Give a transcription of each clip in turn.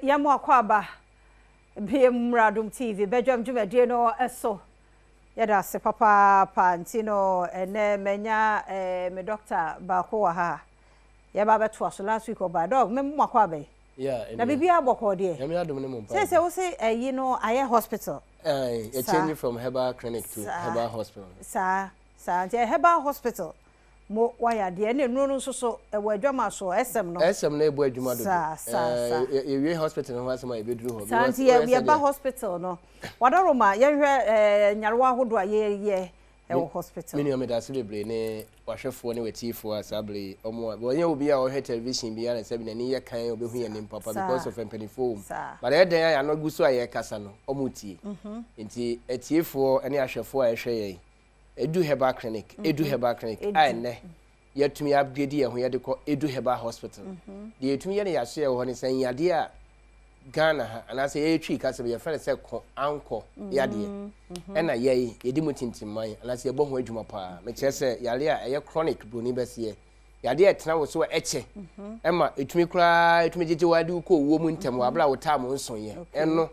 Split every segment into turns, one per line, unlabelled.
Yamu akwaba BM Adom TV Badwam dwumadie no eso yada se papa pantino ene menya me doctor ba ko wa ha ya ba beto aso last week oba dog me mo akwabe na bibia aboko de
yami Adom ne mo pa
say we say you know aye hospital
you change from Herbal clinic to Herbal hospital
sa Herbal hospital mo waya de ne nuru nso so e wadwama so esem no
ebu adwuma do ye hospital no wasema e beduru ho
santi ye ba hospital no wadaroma ye hwe nyarewa hodo a ye hospital
mini o me da celebrate ne wahwefo ne wetifo asable omo bo ye obi a o he television bia na sebi na ni ye kan obehu ye ne papa because of empanifo but e den ya no guso a ye kasa no omo tie nti etifo ne ahwefo a ehwe ye EDU Herbal clinic EDU Herbal clinic ane yetumi upgrade ye ho ye de ko EDU Herbal hospital de yetumi ye ne yaso ye ho ne san yade a Ghana ha anase ye twi ka se ye fere se ko anko yade ena ye yedi mutintimman anase ye bo ho adwuma pa me kire se yale a ye chronic broni bese yade e tena wo so eche ema etumi kura etumi jeje wade ko wo mu ntem abla wo ta mo nson ye eno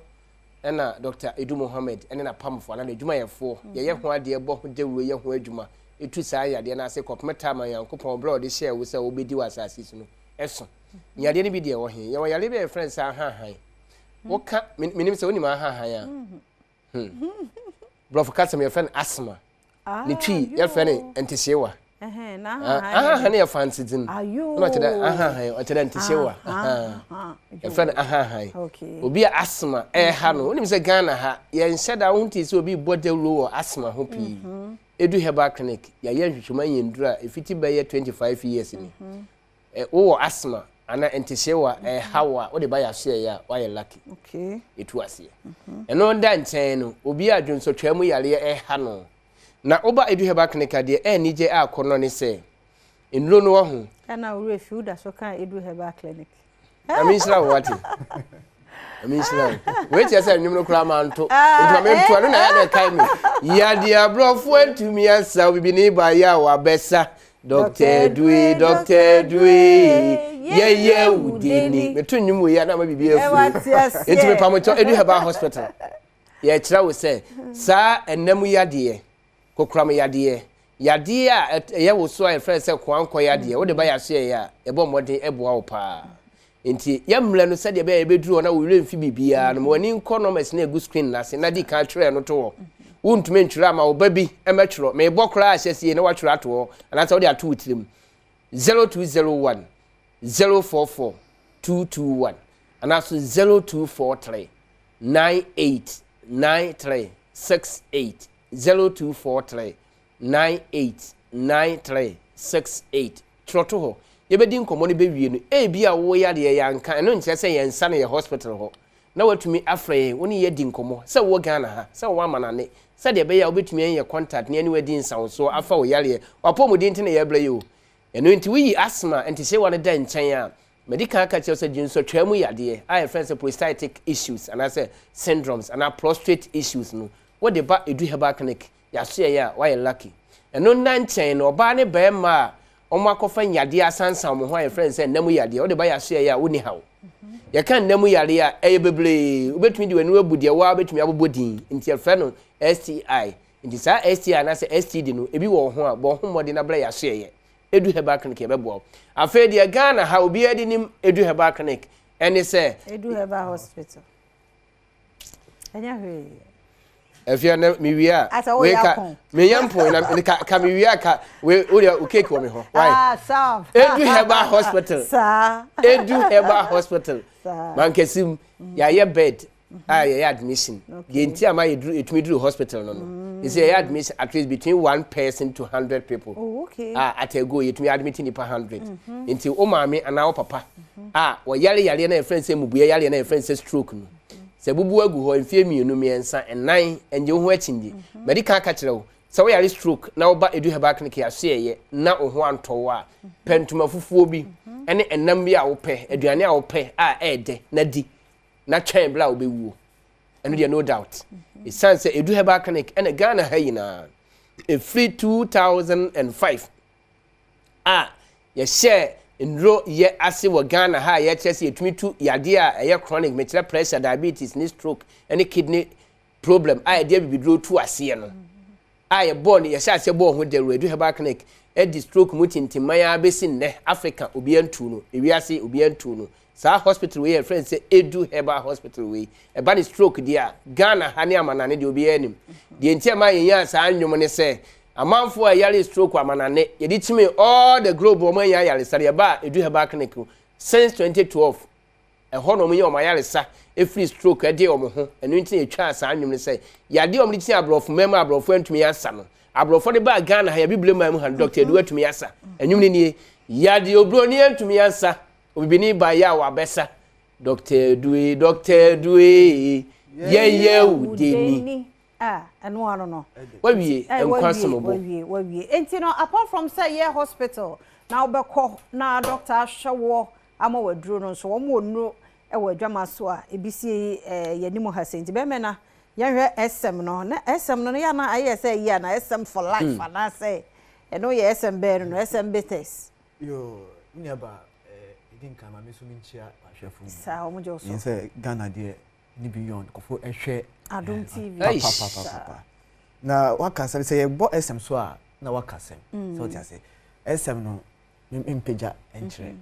ena Dr. Edu Mohammed ene na pamfo na adwuma yefo ye ho ade bo ho dewuro ye ho adwuma etu saa yade na ase kopmeta man yankopon bro de share wo se wo bedi wasase su no eso yade ne bi de wo he ye wo yale be friends ahahan wo ka minim se woni ma ahahan a bro for kat some your friend asthma ni twi your friend entishewa na ne fancy din no tede o tede entishewa your friend okay obi asthma ha no woni se Ghana ha ye nhyeda wo nti se obi bodewuro asthma ho pi EDU Herbal clinic ya ye hwehwema yendura efiti be ye 25 years ni wo asthma ana entishewa hawa wo de ba ya share ya wa ye lucky
okay
etu ase eno nda nchen no obi adwonso twamu yare ha no na oba EDU Herbal clinic de nije akono ne se enlo no ho
kana wo refu da so kan EDU Herbal clinic
amishira wati amishira wait ya say nyumno kura manto nto me nto no na ya de kai mi ya de abrofo antumi asa bibi ni ba ya wa besa Dr. Dwe ye udini metu nyumu ya na ma bibi efu enti me pamocho EDU Herbal hospital ye kira wo say sa enam yade kokram yade a ye wo so a friend say kwanko yade wo de ba ya so ya e bo modern eboa wo pa enti ye mle no se de be beduru na wo re mfi bibia no wani economics na egu screen na se na di kan tire no to wontume ntwira ma wo babi e metwiro me bokra ahyesie na watwira ato anata wo de ato utirim 0201 044 221 anaso 0243 989368 0243 989368 troto ho yebedi nkomo ne bewie no bia wo yade ye yanka eno nche se yensa na ye hospital ho na watumi afre woni ye di nkomo se wo Ghana ha se wo amanane se de be ya obetumi ye contact ne anywhere din san so afa wo yare opomudi ntine ye bla yo eno nti wi asthma enti se wona da nchen a medical akache se jinso twamu yade I friends prostatic issues and I say syndromes and prostate issues no what the ba EDU Herbal clinic ya so ya why lucky eno na nchen no ba ne be ma omo akofa yade asansan mo ho friends say namu yade what the ba ya so ya woni hawo ya kan namu yade a beble obetumi di wanu abudie wa obetumi abobodin nti ya no STI nti sa STI na say STD no ebi wo ho a bo ho mode na bla ya so ye EDU Herbal clinic e bebo afa dia Ghana ha obi adi nim EDU Herbal clinic ene say
EDU Herbal hospital anya hwe
efia na miwia we ka me yampo na ka miwia ka we o cake wo me ho why
sam
EDU Herbal hospital
sa
EDU Herbal hospital man kesim ya ye bed ye admission ye nti ama ye etumi duru hospital no you say admission at least between 1 person to 100 people
okay
at a go etumi admit ni per 100 nti o maame ana o papa wo yale na friend say mubuye yale na friend say stroke no se bubu agu ho mfie mienu miensa enan enje ho achindi medical ka kire wo se wo yale stroke na wo ba EDU Herbal clinic ya so ye na wo ho antowo a pentuma fufuo bi ene enam bi a wo pe aduane a wo pe ede na di na twen bla obewuo eno dia no doubt it sounds say EDU Herbal clinic ene Ghana ha yina a free 2005 ye share ndro ye ase wo Ghana ha ye kyese etumi tu yade a ye chronic metre pressure diabetes ni stroke any kidney problem a ye bibidro tu ase no a ye born ye sha ase born ho de EDU Herbal clinic e di stroke mutintiman ya besi ne Africa obi antu no ewi ase obi antu no sa hospital we friend say EDU Herbal hospital we e ba ni stroke dia Ghana ha ne amanane de obi anim de ntia ma yen sa anwom ne say amanfo a yale stroke amanane ye di time all the globe o man yale sare ba EDU Herbal clinic since 2012 e ho no mo ye o ma yale sa e free stroke e de o mo ho enu ntia etwa sa anwom ne say yade o mo ti abrofo mema abrofo antumi ansa no abrofo de ba Ghana ha ya bibile ma mu han doctor EDU atumi ansa enwum ne nie yade obro ni antumi ansa obibini ba ya wa besa Dr. EDU ye udeni
anu ano no
wawie enkwasombo
wawie enti no apart from say ye hospital na obekọ na doctor ahwewo ama waduro no so wo onu e wadwama so a ebisi yanimo ha senti be me na yahwe SM no na SM no ya na aye say ya na SM for life na say eno ye SM be no SM bitters
yo nyaba idin kama me so minchia ahwefu
sa o mo jo so
say Ghana de ni beyond kofo ehwe
Adom TV
papa na wakasa say bo SM so a na wakasa so ti say SM no impeja enchre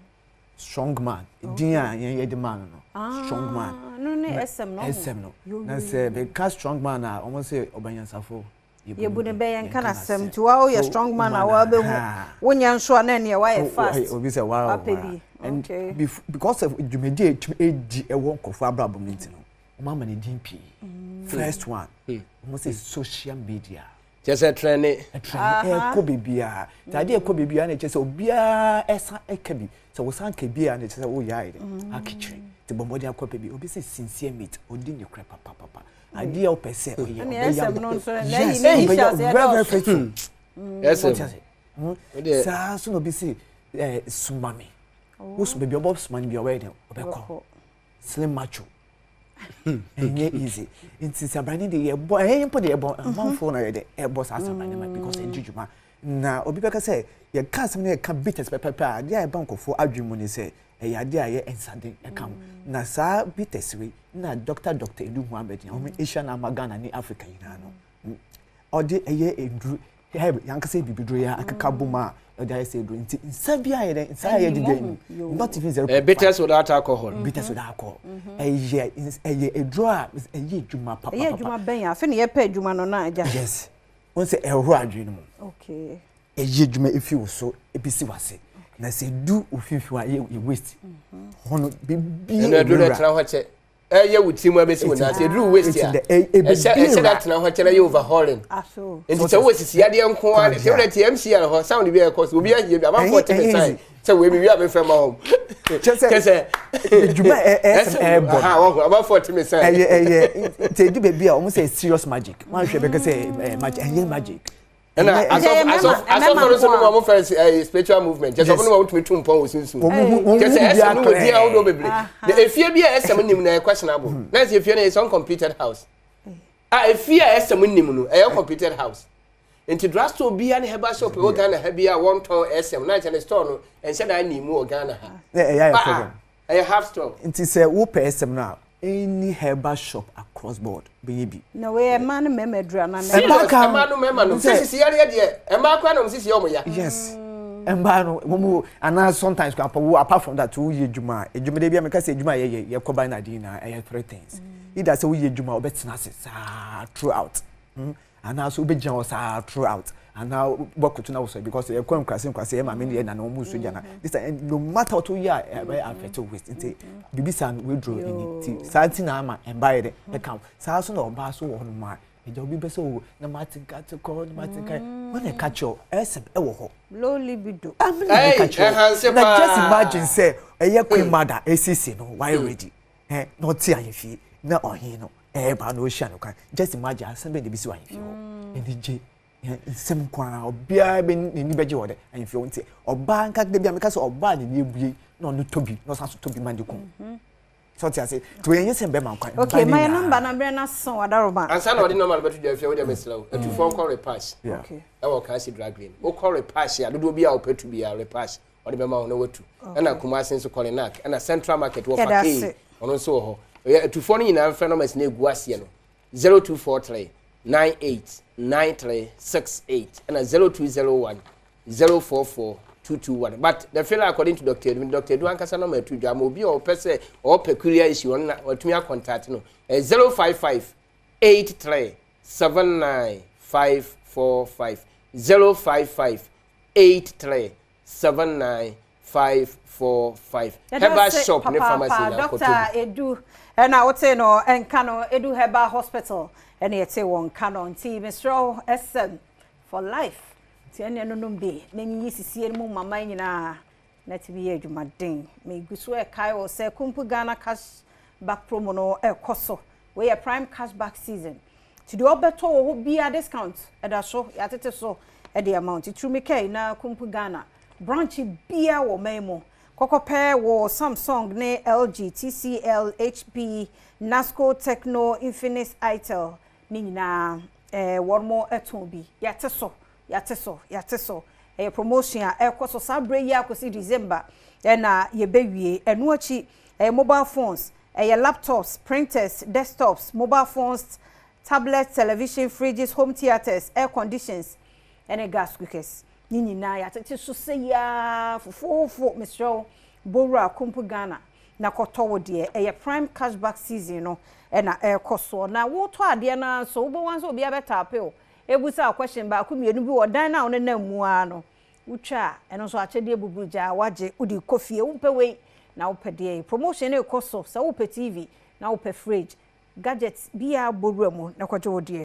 strong man din a ye de man no strong man
no ne SM
no na say be ka strong man a almost say obanyansafo
ye bu ne be yan kana sem to wa ye strong man a wa be hu wonya nso na ne wa ye fast
obi say wow and because of jumedi edi ewo nkofo abrabom nti no mama ne din pi first one almost say social media
just a trend
ko bibia tade ko bibia na chese obia esa ekabi so wo san ka bia na chese wo yae a kitchen te bombodi akwa bi obi say sincere meat odi ni crepa papa ade o pese o ye
yes no so na he
very faithful
yes
sa so no bi say sumami wo so baby obo sumami bi o we de obekọ slim macho enye easy inti sabrani de ye bo empo de ye bo manfo na ye de e bo sa sabrani ma because enjujuma na obi beka say ye ka sam na ye ka bitters pepper de ye bankofo adwemu ni say e ya de aye ensade e kam na sa bitters we na Dr. EDU Muhammad ya o Asian Amagana ni Africa ina no o de eye endru yanka say bibidro ya akaka buma o de say endru inti nsabia ye de nsa ye de not even 0
bitters without alcohol
bitters without alcohol eye edro a eye djuma papa
eye djuma ben ya fe ne ye pa djuma no na aja
yes won say ehro adwene mu
okay
eye djuma efi wo so ebisi wase na say du ofifi wa ye waste hono bibi
eno edro na tra ho che ye wuti mu abesi wona say edro waste ya e that na ho che na ye overhauling
aso
enti se wo sisi ade enko a se wo TMC ya ho sound bi e cause obi a ye bi about 40% say we be we friend ma home kese
djuma bon
ha wo about 40%
te di baby a o mo say serious magic wan hwe be say magic
and as of no more first spiritual movement just open want to meet pon osinsu just esem no bi a wo do bebre the efie bi a esem nim na questionable na efie na is uncompleted house efie a esem nim no e completed house into drugstore bi a na herbal shop o Ghana ha bi a one ton esem na chane store no and say na nim o Ghana ha
problem
I have store
into say wo per esem na any herbal shop across board baby
no we man memedra na
man no sisi yare de e ma kwa no sisi yomo ya
yes emba no mo and sometimes apart from that we ye djuma ejuma de bia me ka say djuma ye koba na din na 3 things either say we ye djuma obetina se throughout and also obegyan was throughout and now work to now because you come kwase ma me na no mu so jana this no matter what we are affect waste nti bibisan we draw in it santi na ama emba ye e come sa so na oba so wo no ma eja obi be so na martin cat call martin kai when e catch your esem e wo ho
low libido
na just imagine say eye queen mother acc no why ready not see ayefi na ohin no ba no hia no kan just imagine asem be bisi wa ayefi ho edije sem kwa obia be ni beje wode ayefi ho nti oba nka de bia me ka so oba ni ebue na no tobi no sa so tobi mandiku so ti ase to yen sem be man kwan
okay my number na bre na son wadaroma
ansa na odi normal betu dia fie wo dia meslow etu phone call repass
okay
e wo kan si drag green wo call repass ya dodo bia wo petu bia repass ɔde bɛma ho na watu ɛna Kumasi nso Kolinak ɛna Central Market wo fa K ɔno nso wɔ hɔ atufo no nyinaa mfrɛ no mas na egu aseɛ no 0243 989368 and 0201 044 221. But the fella according to Dr. Edu Ankasa no metu dwa mo bi o pese o peculiar issue on na watumi contact no 055 83 79545 055 83 79545 Herbal shop ne pharmacy na
Dr. Edu na wote no enka no Edu Herbal Hospital ene yete won kano nti Mr. SM for life ti ene no no be na nyi sisie mu mama nyina na ti bi adwumaden me guso e kai o se kumpu Ghana cash back promo no e koso we a prime cash back season ti do obeto wo bia discount e da so ya tete so e the amount it me kai na kumpu Ghana branch bia wo memo kokope wo Samsung ne LG TCL HP Nasco Techno Infinix Itel ni nyina wormo eton bi yateso promotion a ekoso sabre yi akosi December na ye bewie enu achi mobile phones laptops printers desktops mobile phones tablets television fridges home theaters air conditions and gas cookers ni nyina yateso se ya fofofo Mr. Bora Kumpu Ghana na kotowo de prime cashback season no na ekoso na wo to ade na so wo wan so obi abetape o ebusa question ba ku mienu bi wo dan na one na mu ano utwa eno so achede bubuja waje udi kofie umpe we na upede promotion e ekoso so upe TV na upe fridge gadgets bia boruamu na kwaje wo de